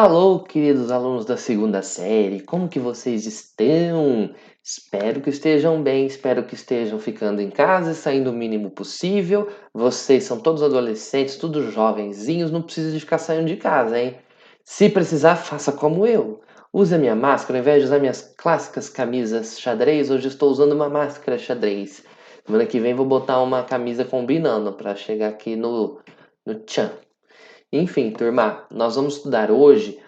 Alô, queridos alunos da segunda série, como que vocês estão? Espero que estejam bem, espero que estejam ficando em casa e saindo o mínimo possível. Vocês são todos adolescentes, todos jovenzinhos, não precisa de ficar saindo de casa, hein? Se precisar, faça como eu. Use a minha máscara, ao invés de usar minhas clássicas camisas xadrez, hoje estou usando uma máscara xadrez. Semana que vem vou botar uma camisa combinando para chegar aqui no tchan. Enfim, turma, nós vamos estudar hoje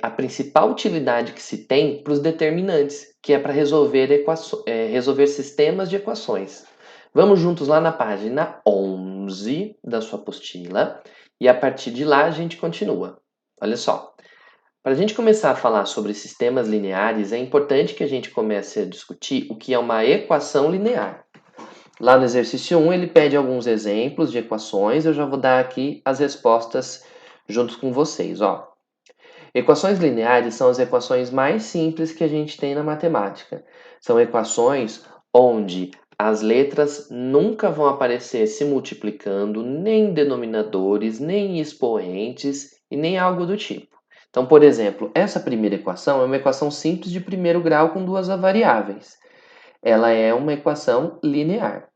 a principal utilidade que se tem para os determinantes, que é para resolver sistemas de equações. Vamos juntos lá na página 11 da sua apostila e a partir de lá a gente continua. Olha só, para a gente começar a falar sobre sistemas lineares, é importante que a gente comece a discutir o que é uma equação linear. Lá no exercício 1, ele pede alguns exemplos de equações, eu já vou dar aqui as respostas junto com vocês, ó. Equações lineares são as equações mais simples que a gente tem na matemática. São equações onde as letras nunca vão aparecer se multiplicando, nem denominadores, nem expoentes e nem algo do tipo. Então, por exemplo, essa primeira equação é uma equação simples de primeiro grau com duas variáveis. Ela é uma equação linear.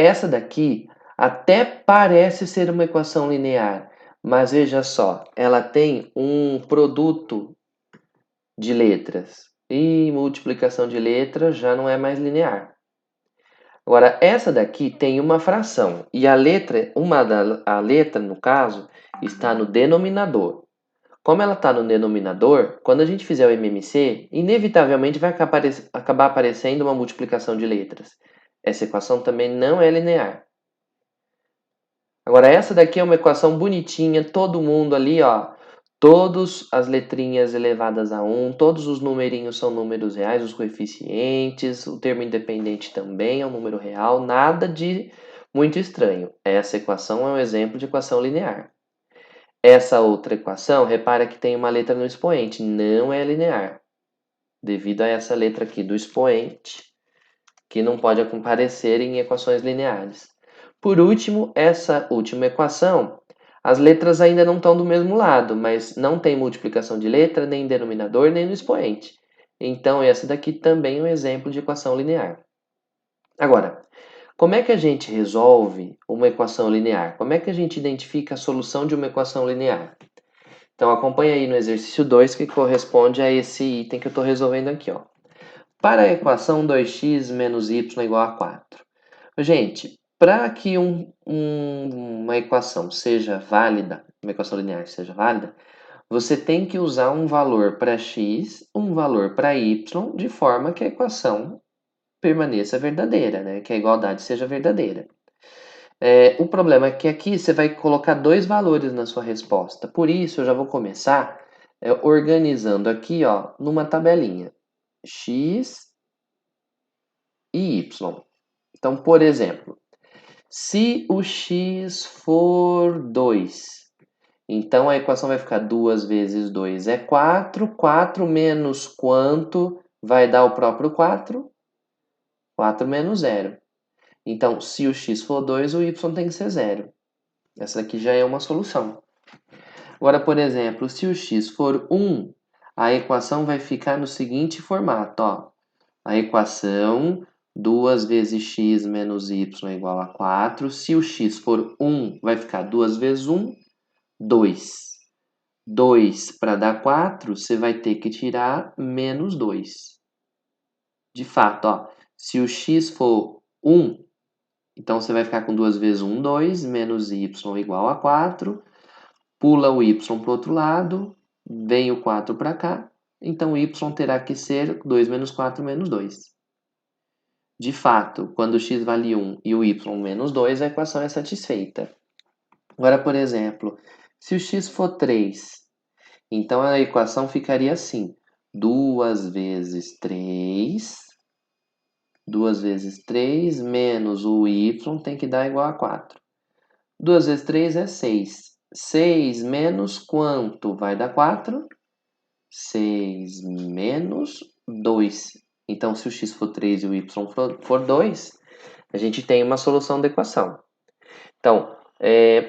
Essa daqui até parece ser uma equação linear, mas veja só, ela tem um produto de letras. E multiplicação de letras já não é mais linear. Agora, essa daqui tem uma fração, e a letra, a letra, no caso, está no denominador. Como ela está no denominador, quando a gente fizer o MMC, inevitavelmente vai acabar aparecendo uma multiplicação de letras. Essa equação também não é linear. Agora, essa daqui é uma equação bonitinha, todo mundo ali, ó, todas as letrinhas elevadas a 1, todos os numerinhos são números reais, os coeficientes, o termo independente também é um número real, nada de muito estranho. Essa equação é um exemplo de equação linear. Essa outra equação, repara que tem uma letra no expoente, não é linear, devido a essa letra aqui do expoente, que não pode aparecer em equações lineares. Por último, essa última equação, as letras ainda não estão do mesmo lado, mas não tem multiplicação de letra, nem em denominador, nem no expoente. Então, essa daqui também é um exemplo de equação linear. Agora, como é que a gente resolve uma equação linear? Como é que a gente identifica a solução de uma equação linear? Então, acompanha aí no exercício 2, que corresponde a esse item que eu estou resolvendo aqui, ó. Para a equação 2x menos y igual a 4. Gente, para que uma equação seja válida, uma equação linear seja válida, você tem que usar um valor para x, um valor para y, de forma que a equação permaneça verdadeira, né? Que a igualdade seja verdadeira. O problema é que aqui você vai colocar dois valores na sua resposta. Por isso, eu já vou começar organizando aqui, ó, numa tabelinha. X e y. Então, por exemplo, se o x for 2, então a equação vai ficar 2 vezes 2 é 4. 4 menos quanto vai dar o próprio 4? 4 menos 0. Então, se o x for 2, o y tem que ser 0. Essa aqui já é uma solução. Agora, por exemplo, se o x for 1, a equação vai ficar no seguinte formato, ó. A equação 2 vezes x menos y é igual a 4. Se o x for 1, vai ficar 2 vezes 1, 2. 2 para dar 4, você vai ter que tirar menos 2. De fato, ó, se o x for 1, então você vai ficar com 2 vezes 1, 2, menos y igual a 4. Pula o y para o outro lado, vem o 4 para cá. Então, y terá que ser 2 menos 4 menos 2. De fato, quando o x vale 1 e o y menos 2, a equação é satisfeita. Agora, por exemplo, se o x for 3, então a equação ficaria assim. 2 vezes 3, 2 vezes 3 menos o y tem que dar igual a 4. 2 vezes 3 é 6. 6 menos quanto vai dar 4? 6 menos 2. Então, se o x for 3 e o y for 2, a gente tem uma solução da equação. Então,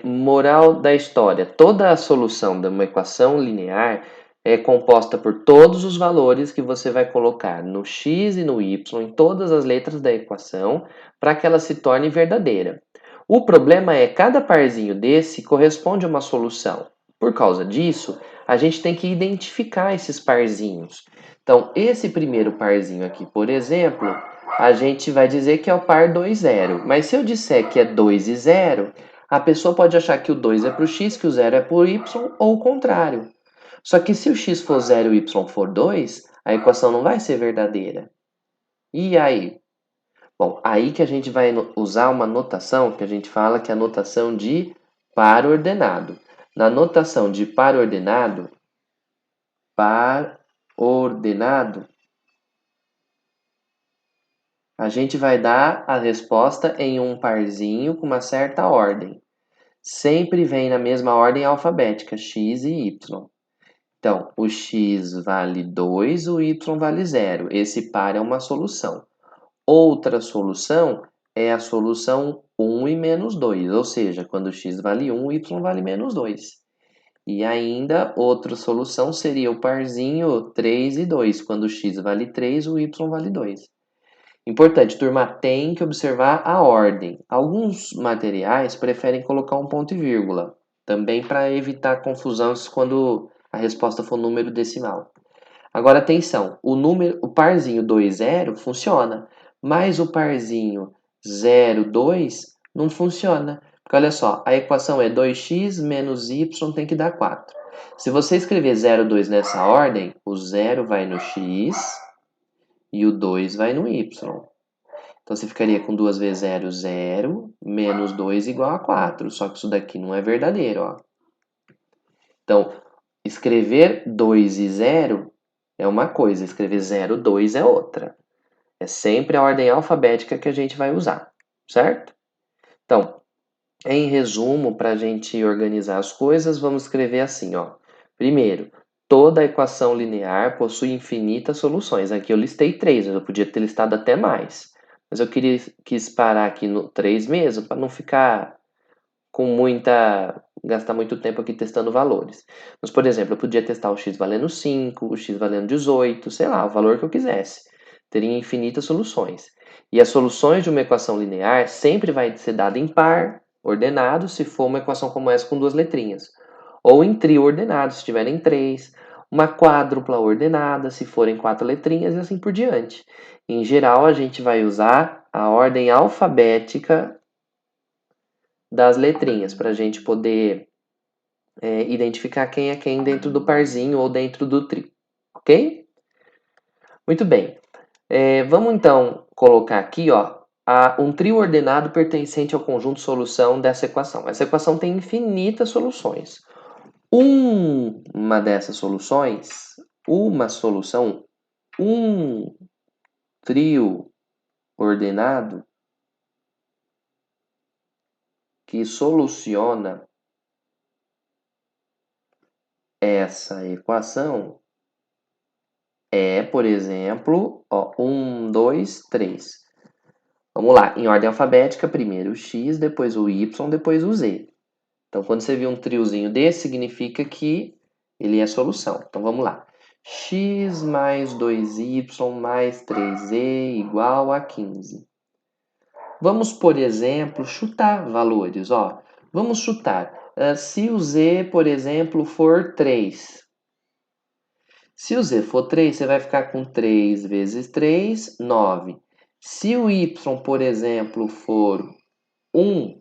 Moral da história: toda a solução de uma equação linear é composta por todos os valores que você vai colocar no x e no y, em todas as letras da equação, para que ela se torne verdadeira. O problema é que cada parzinho desse corresponde a uma solução. Por causa disso, a gente tem que identificar esses parzinhos. Então, esse primeiro parzinho aqui, por exemplo, a gente vai dizer que é o par 2, 0. Mas se eu disser que é 2 e 0, a pessoa pode achar que o 2 é para o x, que o 0 é para o y, ou o contrário. Só que se o x for 0 e o y for 2, a equação não vai ser verdadeira. E aí? Bom, aí que a gente vai usar uma notação que a gente fala que é a notação de par ordenado. Na notação de par ordenado, a gente vai dar a resposta em um parzinho com uma certa ordem. Sempre vem na mesma ordem alfabética, x e y. Então, o x vale 2, o y vale 0. Esse par é uma solução. Outra solução é a solução 1 e menos 2, ou seja, quando o x vale 1, o y vale menos 2. E ainda, outra solução seria o parzinho 3 e 2, quando o x vale 3, o y vale 2. Importante, turma, tem que observar a ordem. Alguns materiais preferem colocar um ponto e vírgula, também para evitar confusões quando a resposta for número decimal. Agora, atenção, o parzinho 2, 0 funciona, mas o parzinho 0, 2 não funciona. Porque olha só, a equação é 2x menos y tem que dar 4. Se você escrever 0, 2 nessa ordem, o 0 vai no x e o 2 vai no y. Então, você ficaria com 2 vezes 0, 0, menos 2 igual a 4. Só que isso daqui não é verdadeiro, ó. Então, escrever 2 e 0 é uma coisa, escrever 0, 2 é outra. É sempre a ordem alfabética que a gente vai usar, certo? Então, em resumo, para a gente organizar as coisas, vamos escrever assim, ó. Primeiro, toda equação linear possui infinitas soluções. Aqui eu listei 3, mas eu podia ter listado até mais. Mas eu quis parar aqui no 3 mesmo, para não ficar gastar muito tempo aqui testando valores. Mas, por exemplo, eu podia testar o x valendo 5, o x valendo 18, sei lá, o valor que eu quisesse. Teria infinitas soluções. E as soluções de uma equação linear sempre vai ser dada em par, ordenado, se for uma equação como essa com 2 letrinhas. Ou em trio ordenado, se tiverem 3. Uma quádrupla ordenada, se forem 4 letrinhas, e assim por diante. Em geral, a gente vai usar a ordem alfabética das letrinhas, para a gente poder identificar quem é quem dentro do parzinho ou dentro do trio, ok? Muito bem. Vamos então colocar aqui, ó, um trio ordenado pertencente ao conjunto solução dessa equação. Essa equação tem infinitas soluções. Uma dessas soluções, um trio ordenado que soluciona essa equação é, por exemplo, ó, 1, 2, 3. Vamos lá, em ordem alfabética, primeiro o x, depois o y, depois o z. Então, quando você vê um triozinho desse, significa que ele é solução. Então, vamos lá. X mais 2y mais 3z igual a 15. Vamos, por exemplo, chutar valores. Ó. Vamos chutar. Se o z, por exemplo, for 3. Se o z for 3, você vai ficar com 3 vezes 3, 9. Se o y, por exemplo, for 1,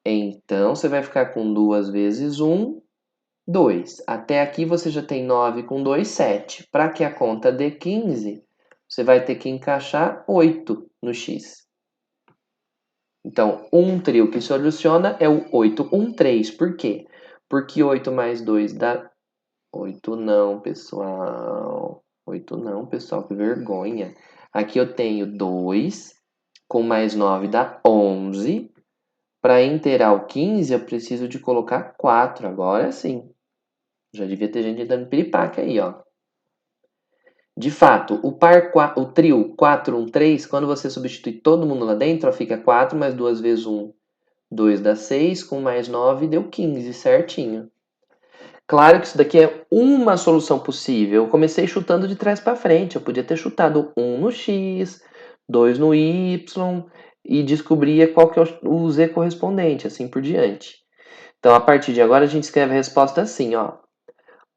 então você vai ficar com 2 vezes 1, 2. Até aqui você já tem 9 com 2, 7. Para que a conta dê 15, você vai ter que encaixar 8 no x. Então, um trio que soluciona é o 813. Por quê? Porque 8 mais 2 dá... 8 não, pessoal. 8 não, pessoal, que vergonha. Aqui eu tenho 2, com mais 9 dá 11. Para inteirar o 15, eu preciso de colocar 4. Agora sim. Já devia ter gente dando piripaque aí, ó. De fato, o trio 4, 1, 3, quando você substitui todo mundo lá dentro, ó, fica 4 mais 2 vezes 1, 2 dá 6, com mais 9 deu 15, certinho. Claro que isso daqui é uma solução possível. Eu comecei chutando de trás para frente. Eu podia ter chutado 1 no x, 2 no y e descobria qual que é o z correspondente, assim por diante. Então, a partir de agora, a gente escreve a resposta assim, ó.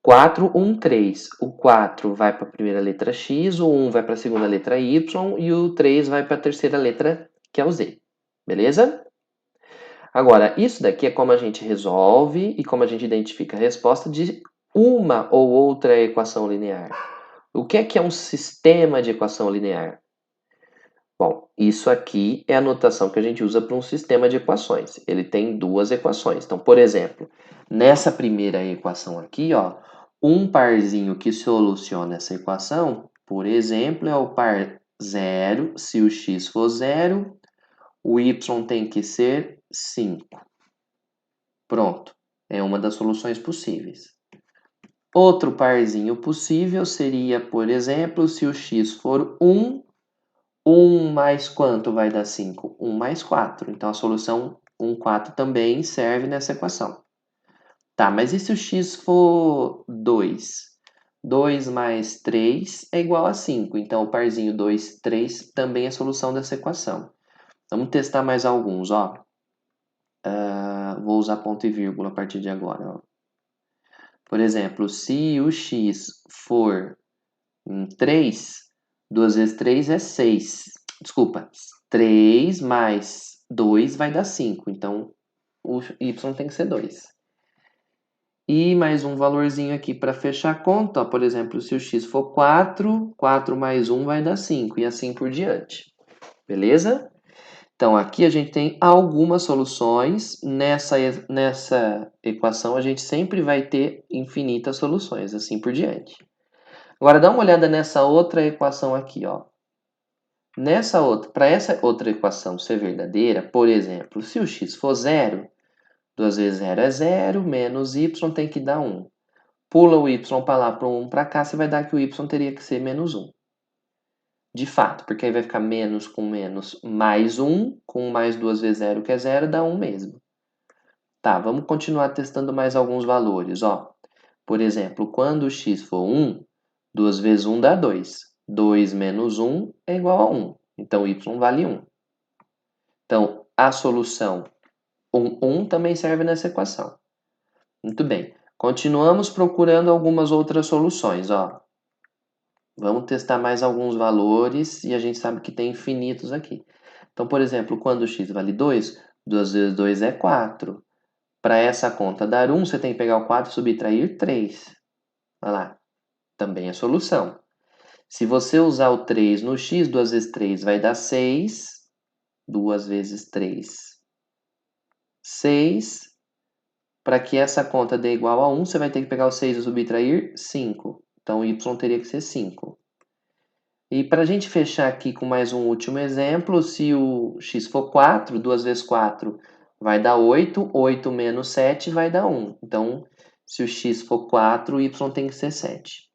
4, 1, 3. O 4 vai para a primeira letra x, o 1 vai para a segunda letra y e o 3 vai para a terceira letra, que é o z. Beleza? Agora, isso daqui é como a gente resolve e como a gente identifica a resposta de uma ou outra equação linear. O que é um sistema de equação linear? Bom, isso aqui é a notação que a gente usa para um sistema de equações. Ele tem duas equações. Então, por exemplo, nessa primeira equação aqui, ó, um parzinho que soluciona essa equação, por exemplo, é o par 0. Se o x for 0, o y tem que ser 5. Pronto, é uma das soluções possíveis. Outro parzinho possível seria, por exemplo, se o x for 1, 1 mais quanto vai dar 5? 1 mais 4. Então, a solução 1, 4 também serve nessa equação. Tá, mas e se o x for 2? 2 mais 3 é igual a 5. Então, o parzinho 2, 3 também é solução dessa equação. Vamos testar mais alguns, ó. Vou usar ponto e vírgula a partir de agora, ó. Por exemplo, se o x for 3, 2 vezes 3 é 6. Desculpa, 3 mais 2 vai dar 5. Então, o y tem que ser 2. E mais um valorzinho aqui para fechar a conta. Ó, por exemplo, se o x for 4, 4 mais 1 vai dar 5. E assim por diante. Beleza? Então, aqui a gente tem algumas soluções. Nessa equação, a gente sempre vai ter infinitas soluções, assim por diante. Agora, dá uma olhada nessa outra equação aqui, ó. Para essa outra equação ser verdadeira, por exemplo, se o x for 0, 2 vezes 0 é 0, menos y tem que dar 1. Pula o y para lá, para o 1 para cá, você vai dar que o y teria que ser menos 1. De fato, porque aí vai ficar menos com menos mais 1, com mais 2 vezes 0, que é 0, dá 1 mesmo. Tá, vamos continuar testando mais alguns valores, ó. Por exemplo, quando o x for 1, 2 vezes 1 dá 2. 2 menos 1 é igual a 1. Então, y vale 1. Então, a solução 1 também serve nessa equação. Muito bem. Continuamos procurando algumas outras soluções, ó. Vamos testar mais alguns valores e a gente sabe que tem infinitos aqui. Então, por exemplo, quando x vale 2, 2 vezes 2 é 4. Para essa conta dar 1, você tem que pegar o 4 e subtrair 3. Olha lá, também é solução. Se você usar o 3 no x, 2 vezes 3 vai dar 6. 2 vezes 3, 6. Para que essa conta dê igual a 1, você vai ter que pegar o 6 e subtrair 5. Então, y teria que ser 5. E para a gente fechar aqui com mais um último exemplo, se o x for 4, 2 vezes 4 vai dar 8, 8 menos 7 vai dar 1. Então, se o x for 4, o y tem que ser 7.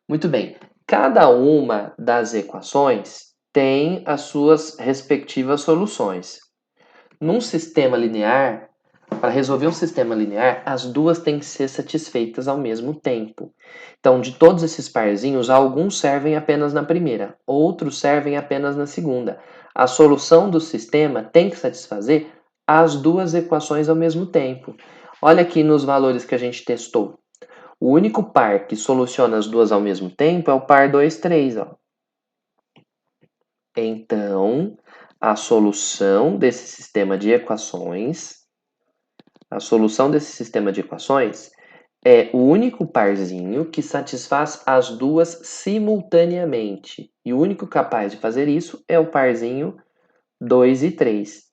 Muito bem, cada uma das equações tem as suas respectivas soluções. Num sistema linear, para resolver um sistema linear, as duas têm que ser satisfeitas ao mesmo tempo. Então, de todos esses parzinhos, alguns servem apenas na primeira, outros servem apenas na segunda. A solução do sistema tem que satisfazer as duas equações ao mesmo tempo. Olha aqui nos valores que a gente testou. O único par que soluciona as duas ao mesmo tempo é o par 2, 3. Ó. Então, a solução desse sistema de equações é o único parzinho que satisfaz as duas simultaneamente. E o único capaz de fazer isso é o parzinho 2 e 3.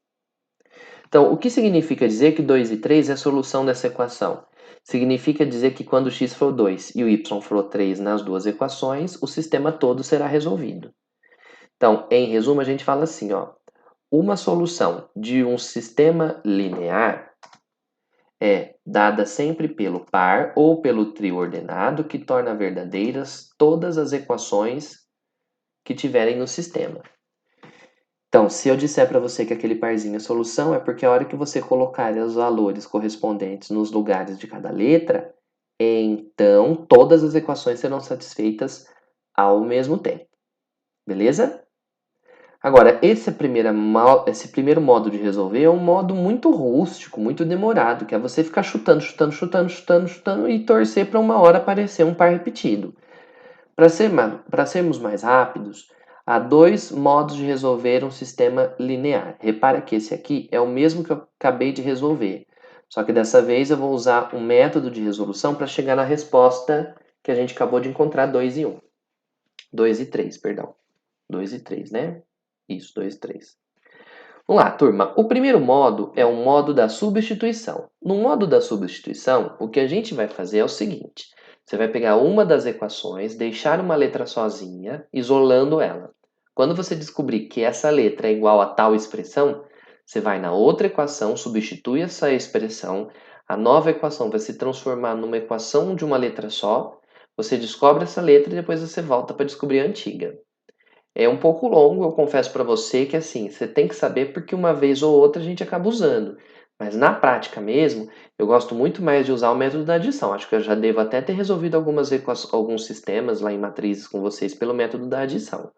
Então, o que significa dizer que 2 e 3 é a solução dessa equação? Significa dizer que quando x for 2 e o y for 3 nas duas equações, o sistema todo será resolvido. Então, em resumo, a gente fala assim, ó, uma solução de um sistema linear é dada sempre pelo par ou pelo trio ordenado que torna verdadeiras todas as equações que tiverem no sistema. Então, se eu disser para você que aquele parzinho é solução, é porque a hora que você colocar os valores correspondentes nos lugares de cada letra, então todas as equações serão satisfeitas ao mesmo tempo. Beleza? Agora, esse primeiro modo de resolver é um modo muito rústico, muito demorado, que é você ficar chutando, chutando, chutando, chutando, chutando e torcer para uma hora aparecer um par repetido. Para sermos mais rápidos, há dois modos de resolver um sistema linear. Repara que esse aqui é o mesmo que eu acabei de resolver, só que dessa vez eu vou usar um método de resolução para chegar na resposta que a gente acabou de encontrar, 2 e 1. 2 e 3, perdão. 2 e 3, né? Isso, 2 e 3. Vamos lá, turma. O primeiro modo é o modo da substituição. No modo da substituição, o que a gente vai fazer é o seguinte. Você vai pegar uma das equações, deixar uma letra sozinha, isolando ela. Quando você descobrir que essa letra é igual a tal expressão, você vai na outra equação, substitui essa expressão, a nova equação vai se transformar numa equação de uma letra só, você descobre essa letra e depois você volta para descobrir a antiga. É um pouco longo, eu confesso para você que assim, você tem que saber porque uma vez ou outra a gente acaba usando. Mas na prática mesmo, eu gosto muito mais de usar o método da adição. Acho que eu já devo até ter resolvido alguns sistemas lá em matrizes com vocês pelo método da adição.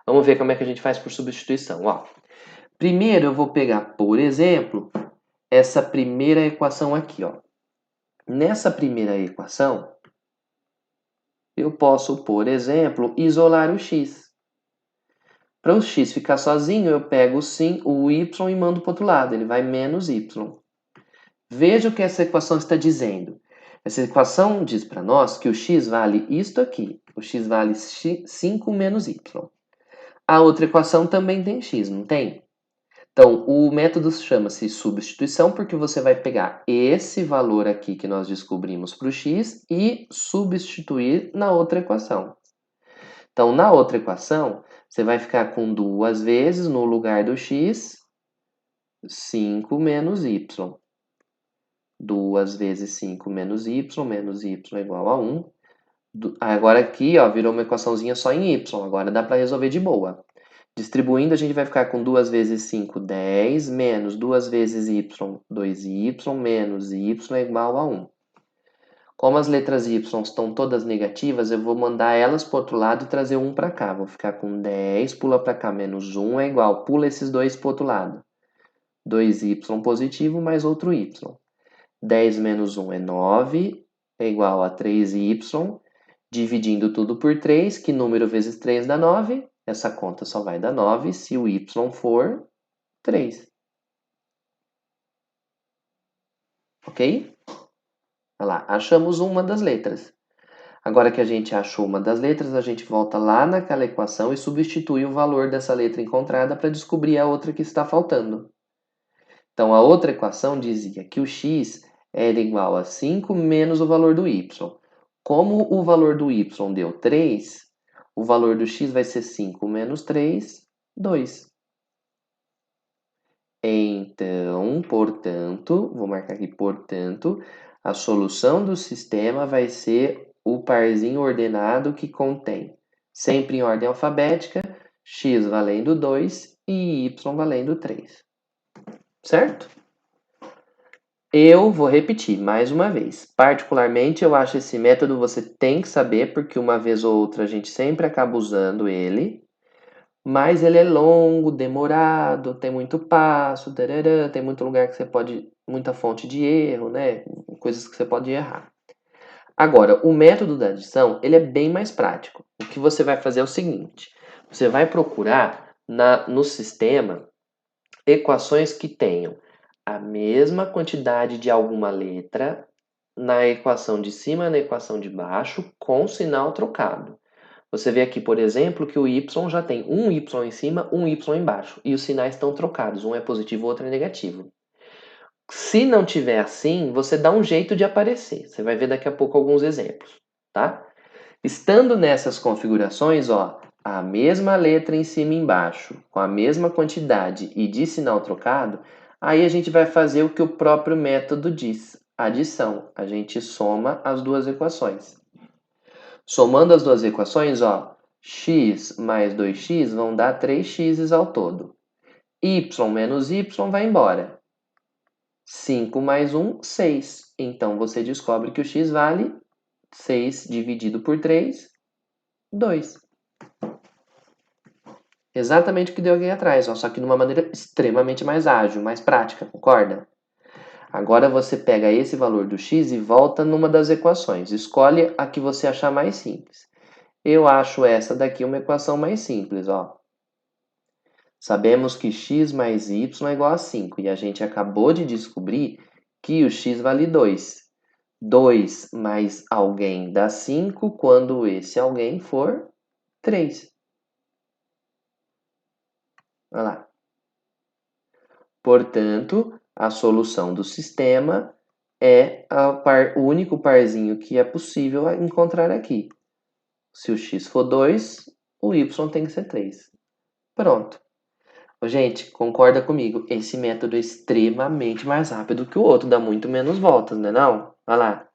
Vamos ver como é que a gente faz por substituição. Ó, primeiro eu vou pegar, por exemplo, essa primeira equação aqui. Ó. Nessa primeira equação, eu posso, por exemplo, isolar o x. Para o x ficar sozinho, eu pego o y e mando para o outro lado. Ele vai menos y. Veja o que essa equação está dizendo. Essa equação diz para nós que o x vale isto aqui. O x vale 5 menos y. A outra equação também tem x, não tem? Então, o método chama-se substituição porque você vai pegar esse valor aqui que nós descobrimos para o x e substituir na outra equação. Então, na outra equação, você vai ficar com 2 vezes, no lugar do x, 5 menos y. 2 vezes 5 menos y é igual a 1. Agora aqui, ó, virou uma equaçãozinha só em y. Agora dá para resolver de boa. Distribuindo, a gente vai ficar com 2 vezes 5, 10, menos 2 vezes y, 2y, menos y é igual a 1. Como as letras y estão todas negativas, eu vou mandar elas para o outro lado e trazer 1 para cá. Vou ficar com 10, pula para cá, menos 1 é igual. Pula esses dois para o outro lado. 2y positivo mais outro y. 10 menos 1 é 9, é igual a 3y. Dividindo tudo por 3, que número vezes 3 dá 9? Essa conta só vai dar 9 se o y for 3. Ok? Olha lá, achamos uma das letras. Agora que a gente achou uma das letras, a gente volta lá naquela equação e substitui o valor dessa letra encontrada para descobrir a outra que está faltando. Então, a outra equação dizia que o x era igual a 5 menos o valor do y. Como o valor do y deu 3, o valor do x vai ser 5 menos 3, 2. Então, portanto, vou marcar aqui, portanto, a solução do sistema vai ser o parzinho ordenado que contém, sempre em ordem alfabética, x valendo 2 e y valendo 3. Certo? Eu vou repetir mais uma vez. Particularmente, eu acho esse método você tem que saber, porque uma vez ou outra a gente sempre acaba usando ele, mas ele é longo, demorado, tem muito passo, tarará, tem muito lugar que você pode, muita fonte de erro, né? Coisas que você pode errar. Agora, o método da adição, ele é bem mais prático. O que você vai fazer é o seguinte, você vai procurar no sistema equações que tenham a mesma quantidade de alguma letra na equação de cima e na equação de baixo com sinal trocado. Você vê aqui, por exemplo, que o y já tem um y em cima, um y embaixo. E os sinais estão trocados, um é positivo, o outro é negativo. Se não tiver assim, você dá um jeito de aparecer. Você vai ver daqui a pouco alguns exemplos, tá? Estando nessas configurações, ó, a mesma letra em cima e embaixo, com a mesma quantidade e de sinal trocado, aí a gente vai fazer o que o próprio método diz, adição. A gente soma as duas equações. Somando as duas equações, ó, x mais 2x vão dar 3x ao todo. y menos y vai embora. 5 mais 1, 6. Então, você descobre que o x vale 6 dividido por 3, 2. Exatamente o que deu aqui atrás, ó, só que de uma maneira extremamente mais ágil, mais prática, concorda? Agora você pega esse valor do x e volta numa das equações. Escolhe a que você achar mais simples. Eu acho essa daqui uma equação mais simples, ó. Sabemos que x mais y é igual a 5 e a gente acabou de descobrir que o x vale 2. 2 mais alguém dá 5 quando esse alguém for 3. Olha lá. Portanto, a solução do sistema é o único parzinho que é possível encontrar aqui. Se o x for 2, o y tem que ser 3. Pronto. Gente, concorda comigo? Esse método é extremamente mais rápido que o outro, dá muito menos voltas, não é não? Olha lá.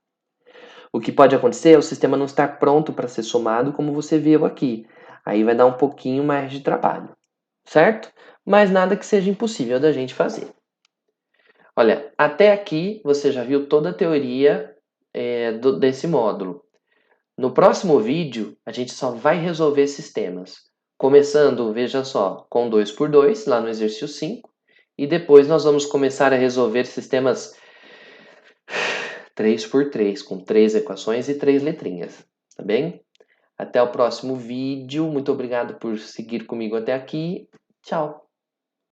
O que pode acontecer é o sistema não estar pronto para ser somado como você viu aqui. Aí vai dar um pouquinho mais de trabalho, certo? Mas nada que seja impossível da gente fazer. Olha, até aqui você já viu toda a teoria desse módulo. No próximo vídeo, a gente só vai resolver sistemas. Começando, veja só, com 2 por 2, lá no exercício 5. E depois nós vamos começar a resolver sistemas 3 por 3, com 3 equações e 3 letrinhas. Tá bem? Até o próximo vídeo. Muito obrigado por seguir comigo até aqui. Tchau!